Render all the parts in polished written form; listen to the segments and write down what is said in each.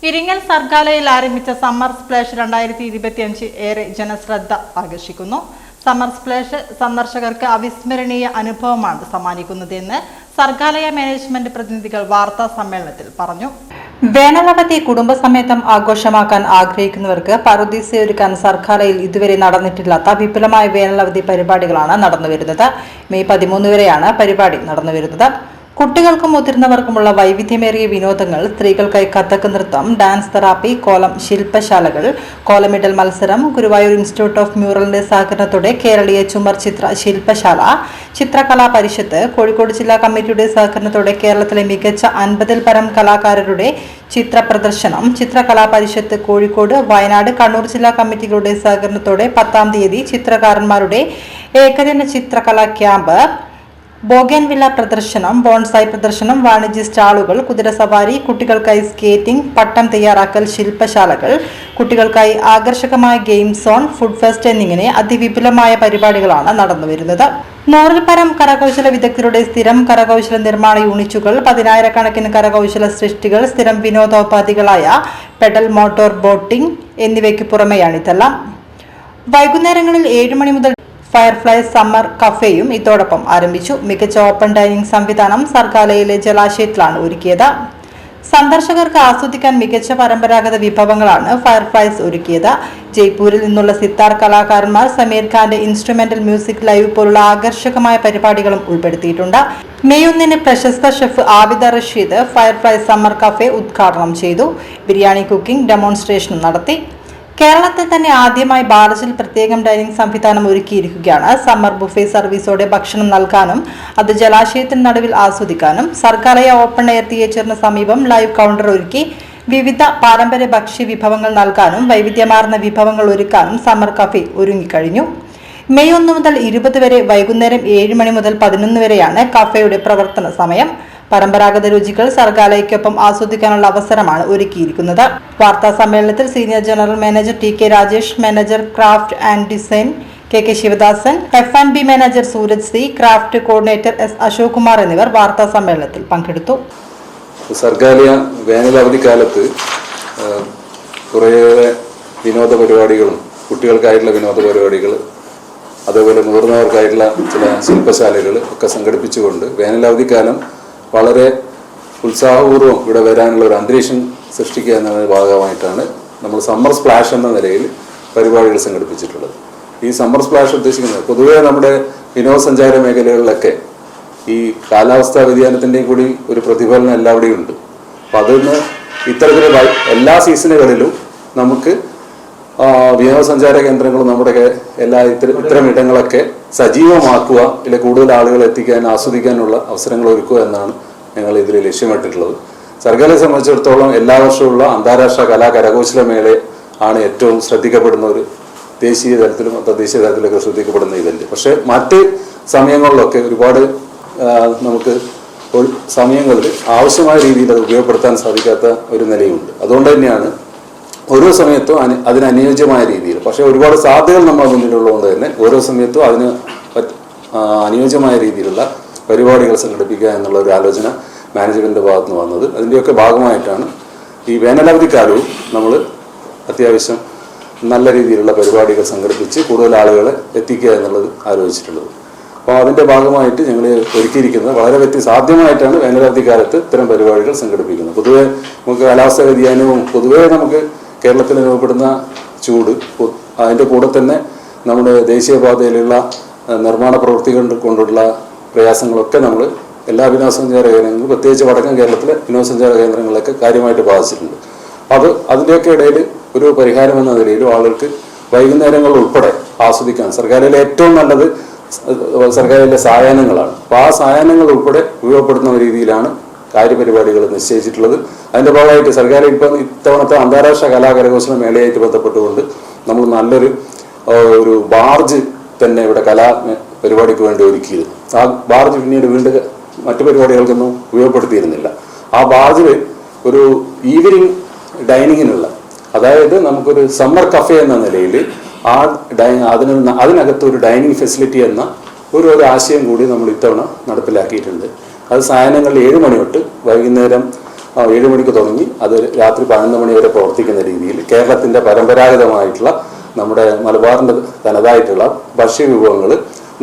ഇരിങ്ങൽ സർഗാലയിൽ ആരംഭിച്ച summer splash 2025 ഏറെ ജനശ്രദ്ധ ആകർഷിക്കുന്നു. സമ്മർ സ്പ്ലാഷ് സന്ദർശകർക്ക് അവിസ്മരണീയ അനുഭവമാണ് സമ്മാനിക്കുന്നതെന്ന് സർഗാലയ മാനേജ്മെന്റ് പ്രതിനിധികൾ വാർത്താ സമ്മേളനത്തിൽ പറഞ്ഞു. വേനലവധി കുടുംബസമേതം ആഘോഷമാക്കാൻ ആഗ്രഹിക്കുന്നവർക്ക് പറുദീസയൊരുക്കാൻ സർഗാലയിൽ ഇതുവരെ നടന്നിട്ടില്ലാത്ത വിപുലമായ വേനലവധി പരിപാടികളാണ് നടന്നുവരുന്നത്. മെയ് 13 വരെയാണ് പരിപാടി നടന്നുവരുന്നത്. കുട്ടികൾക്കും മുതിർന്നവർക്കുമുള്ള വൈവിധ്യമേറിയ വിനോദങ്ങൾ, സ്ത്രീകൾക്കായി കഥക് നൃത്തം, ഡാൻസ് തെറാപ്പി, കോലം ശില്പശാലകൾ, കോലമിടൽ മത്സരം, ഗുരുവായൂർ ഇൻസ്റ്റിറ്റ്യൂട്ട് ഓഫ് മ്യൂറലിന്റെ സഹകരണത്തോടെ കേരളീയ ചുമർ ചിത്ര ശില്പശാല, ചിത്രകലാ പരിഷത്ത്, കോഴിക്കോട് ജില്ലാ കമ്മിറ്റിയുടെ സഹകരണത്തോടെ കേരളത്തിലെ മികച്ച 50-ൽ പരം കലാകാരരുടെ ചിത്ര പ്രദർശനം, ചിത്രകലാ പരിഷത്ത് കോഴിക്കോട്, വയനാട്, കണ്ണൂർ ജില്ലാ കമ്മിറ്റികളുടെ സഹകരണത്തോടെ 10-ാം തീയതി ചിത്രകാരന്മാരുടെ ഏകദിന ചിത്രകലാ ക്യാമ്പ്, ബോഗൻവില്ല പ്രദർശനം, ബോൺസായി പ്രദർശനം, വാണിജ്യ സ്റ്റാളുകൾ, കുതിരസവാരി, കുട്ടികൾക്കായി സ്കേറ്റിംഗ്, പട്ടം തയ്യാറാക്കൽ ശില്പശാലകൾ, കുട്ടികൾക്കായി ആകർഷകമായ ഗെയിം സോൺ, ഫുഡ് ഫെസ്റ്റ് എന്നിങ്ങനെ അതിവിപുലമായ പരിപാടികളാണ് നടന്നുവരുന്നത്. 100-ൽ പരം കരകൗശല വിദഗ്ധരുടെ സ്ഥിരം കരകൗശല നിർമ്മാണ യൂണിറ്റുകൾ, 10,000-കണക്കിന് കരകൗശല സൃഷ്ടികൾ, സ്ഥിരം വിനോദോപാധികളായ പെഡൽ മോട്ടോർ ബോട്ടിംഗ് എന്നിവയ്ക്ക് പുറമെയാണിതെല്ലാം. വൈകുന്നേരങ്ങളിൽ 7 മണി മുതൽ ഫയർഫ്ലൈ സമ്മർ കഫേയും ഇതോടൊപ്പം ആരംഭിച്ചു. മികച്ച ഓപ്പൺ ഡൈനിങ് സംവിധാനം സർഗാലയിലെ ജലാശയത്തിലാണ് ഒരുക്കിയത്. സന്ദർശകർക്ക് ആസ്വദിക്കാൻ മികച്ച പരമ്പരാഗത വിഭവങ്ങളാണ് ഫയർഫ്ലൈസ് ഒരുക്കിയത്. ജയ്പൂരിൽ നിന്നുള്ള സിത്താർ കലാകാരന്മാർ സമീർ ഖാന്റെ ഇൻസ്ട്രുമെന്റൽ മ്യൂസിക് ലൈവ് പോലുള്ള ആകർഷകമായ പരിപാടികളും ഉൾപ്പെടുത്തിയിട്ടുണ്ട്. മെയ് 1 പ്രശസ്ത chef Abida Rasheed firefly summer cafe ഉദ്ഘാടനം ചെയ്തു. ബിരിയാണി കുക്കിംഗ് ഡെമോൺസ്ട്രേഷനും നടത്തി. കേരളത്തിൽ തന്നെ ആദ്യമായി ബാർജിൽ പ്രത്യേകം ഡൈനിങ് സംവിധാനം ഒരുക്കിയിരിക്കുകയാണ്. സമ്മർ ബുഫേ സർവീസോടെ ഭക്ഷണം നൽകാനും അത് ജലാശയത്തിന് നടുവിൽ ആസ്വദിക്കാനും സർഗാലയ ഓപ്പൺ എയർ തിയേറ്ററിന് സമീപം ലൈവ് കൗണ്ടർ ഒരുക്കി വിവിധ പാരമ്പര്യ ഭക്ഷ്യ വിഭവങ്ങൾ നൽകാനും വൈവിധ്യമാർന്ന വിഭവങ്ങൾ ഒരുക്കാനും സമ്മർ കഫേ ഒരുങ്ങിക്കഴിഞ്ഞു. മെയ് 1 മുതൽ 20 വരെ വൈകുന്നേരം 7 മണി മുതൽ 11 വരെയാണ് കഫേയുടെ പ്രവർത്തന സമയം. പരമ്പരാഗത രുചികൾ സർഗാലയ്ക്കൊപ്പം ആസ്വദിക്കാനുള്ള അവസരമാണ് ഒരുക്കിയിരിക്കുന്നത്. വാർത്താ സമ്മേളനത്തിൽ senior general manager T K Rajesh, manager craft and design K Sivadasan, F&B manager Sooraj C, craft coordinator S Ashok Kumar എന്നിവർ വാർത്താ സമ്മേളനത്തിൽ പങ്കെടുത്തു. സർഗാലയ വേനലവധിക്കാലത്ത് കുറേയേറെ വിനോദ പരിപാടികളും കുട്ടികൾക്കായിട്ടുള്ള വിനോദ പരിപാടികൾ, അതേപോലെ മുതിർന്നവർക്കായിട്ടുള്ള ചില ശില്പശാലകൾ ഒക്കെ സംഘടിപ്പിച്ചുകൊണ്ട് വേനലവധിക്കാലം വളരെ ഉത്സാഹപൂർവ്വം ഇവിടെ വരാനുള്ള ഒരു അന്തരീക്ഷം സൃഷ്ടിക്കുക എന്നതിൻ്റെ ഭാഗമായിട്ടാണ് നമ്മൾ സമ്മർ സ്പ്ലാഷ് എന്ന നിലയിൽ പരിപാടികൾ സംഘടിപ്പിച്ചിട്ടുള്ളത്. ഈ സമ്മർ സ്പ്ലാഷ് ഉദ്ദേശിക്കുന്നത് പൊതുവേ നമ്മുടെ വിനോദസഞ്ചാര മേഖലകളിലൊക്കെ ഈ കാലാവസ്ഥാ വ്യതിയാനത്തിൻ്റെയും കൂടി ഒരു പ്രതിഫലനം എല്ലാവിടെയും ഉണ്ട്. അപ്പം അതിന് ഇത്തരത്തിലുള്ള എല്ലാ സീസണുകളിലും നമുക്ക് വിനോദസഞ്ചാര കേന്ദ്രങ്ങളും നമ്മുടെ ഇത്തരം ഇടങ്ങളൊക്കെ സജീവമാക്കുക, ഇതിൽ കൂടുതൽ ആളുകൾ എത്തിക്കാൻ ആസ്വദിക്കാനുള്ള അവസരങ്ങൾ ഒരുക്കുക എന്നാണ് ഞങ്ങൾ ഇതിൽ ലക്ഷ്യമിട്ടിട്ടുള്ളത്. സർഗാലയെ സംബന്ധിച്ചിടത്തോളം എല്ലാ വർഷമുള്ള അന്താരാഷ്ട്ര കരകൗശല മേള ആണ് ഏറ്റവും ശ്രദ്ധിക്കപ്പെടുന്ന ഒരു ദേശീയ തലത്തിലും തദ്ദേശീയ തലത്തിലൊക്കെ ശ്രദ്ധിക്കപ്പെടുന്ന ഇവന്റ്. പക്ഷേ മറ്റ് സമയങ്ങളിലൊക്കെ ഒരുപാട് നമുക്ക് സമയങ്ങളിൽ ആവശ്യമായ രീതിയിൽ അത് ഉപയോഗപ്പെടുത്താൻ സാധിക്കാത്ത ഒരു നിലയുണ്ട്. അതുകൊണ്ട് തന്നെയാണ് ഓരോ സമയത്തും അതിനനുയോജ്യമായ രീതിയിൽ, പക്ഷേ ഒരുപാട് സാധ്യതകൾ നമ്മുടെ മുന്നിലുള്ളതുകൊണ്ട് തന്നെ ഓരോ സമയത്തും അതിന് അനുയോജ്യമായ രീതിയിലുള്ള പരിപാടികൾ സംഘടിപ്പിക്കുക എന്നുള്ള ഒരു ആലോചന മാനേജ്മെന്റിന്റെ ഭാഗത്ത് നിന്ന് വന്നത്. അതിൻ്റെയൊക്കെ ഭാഗമായിട്ടാണ് ഈ വേനലവധിക്കാലവും നമ്മൾ അത്യാവശ്യം നല്ല രീതിയിലുള്ള പരിപാടികൾ സംഘടിപ്പിച്ച് കൂടുതൽ ആളുകളെ എത്തിക്കുക എന്നുള്ളത് ആലോചിച്ചിട്ടുള്ളത്. അപ്പോൾ അതിൻ്റെ ഭാഗമായിട്ട് ഞങ്ങൾ ഒരുക്കിയിരിക്കുന്നത് വളരെ സാധ്യമായിട്ടാണ് വേനലവധിക്കാലത്ത് ഇത്തരം പരിപാടികൾ സംഘടിപ്പിക്കുന്നത്. പൊതുവെ നമുക്ക് കാലാവസ്ഥാ വ്യതിയാനവും പൊതുവേ നമുക്ക് കേരളത്തിൽ അനുഭവപ്പെടുന്ന ചൂട്, അതിൻ്റെ കൂടെ തന്നെ നമ്മുടെ ദേശീയപാതയിലുള്ള നിർമ്മാണ പ്രവൃത്തികൾ കൊണ്ടുള്ള പ്രയാസങ്ങളൊക്കെ നമ്മൾ എല്ലാ വിനോദസഞ്ചാര കേന്ദ്രങ്ങളും പ്രത്യേകിച്ച് വടക്കൻ കേരളത്തിലെ വിനോദസഞ്ചാര കേന്ദ്രങ്ങളിലൊക്കെ കാര്യമായിട്ട് ബാധിച്ചിട്ടുണ്ട്. അതിൻ്റെയൊക്കെ ഇടയിൽ ഒരു പരിഹാരം എന്ന നിലയിലും ആളുകൾക്ക് വൈകുന്നേരങ്ങൾ ഉൾപ്പെടെ ആസ്വദിക്കാൻ സർഗാലയിലെ ഏറ്റവും നല്ലത് സർഗാലയിലെ സായാഹ്നങ്ങളാണ്. അപ്പോൾ ആ സായാഹ്നങ്ങൾ ഉൾപ്പെടെ ഉപയോഗപ്പെടുന്ന രീതിയിലാണ് കാര്യപരിപാടികൾ നിശ്ചയിച്ചിട്ടുള്ളത്. അതിൻ്റെ ഭാഗമായിട്ട് സർഗാലയ ഇപ്പം ഇത്തവണത്തെ അന്താരാഷ്ട്ര കരകൗശല മേളയായിട്ട് ബന്ധപ്പെട്ടുകൊണ്ട് നമ്മൾ നല്ലൊരു ബാർജ് തന്നെ ഇവിടെ പരിപാടിക്ക് വേണ്ടി ഒരുക്കിയത്. ആ ബാർജ് പിന്നീട് വീണ്ടും മറ്റു പരിപാടികൾക്കൊന്നും ഉപയോഗപ്പെടുത്തിയിരുന്നില്ല. ആ ബാർജിൽ ഒരു ഈവനിങ് ഡൈനിങ്ങിനുള്ള, അതായത് നമുക്കൊരു സമ്മർ കഫേ എന്ന നിലയിൽ അതിനകത്ത് ഒരു ഡൈനിങ് ഫെസിലിറ്റി എന്ന ഒരു ആശയം കൂടി നമ്മൾ ഇത്തവണ നടപ്പിലാക്കിയിട്ടുണ്ട്. അത് സായാഹ്നങ്ങളിൽ 7 മണി തൊട്ട് വൈകുന്നേരം 7 മണിക്ക് തുടങ്ങി അത് രാത്രി 11 മണി വരെ പ്രവർത്തിക്കുന്ന രീതിയിൽ കേരളത്തിൻ്റെ പരമ്പരാഗതമായിട്ടുള്ള നമ്മുടെ മലബാറിൻ്റെ തനതായിട്ടുള്ള ഭക്ഷ്യവിഭവങ്ങൾ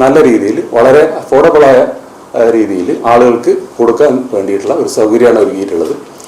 നല്ല രീതിയിൽ വളരെ അഫോർഡബിളായ രീതിയിൽ ആളുകൾക്ക് കൊടുക്കാൻ വേണ്ടിയിട്ടുള്ള ഒരു സൗകര്യമാണ് ഒരുക്കിയിട്ടുള്ളത്.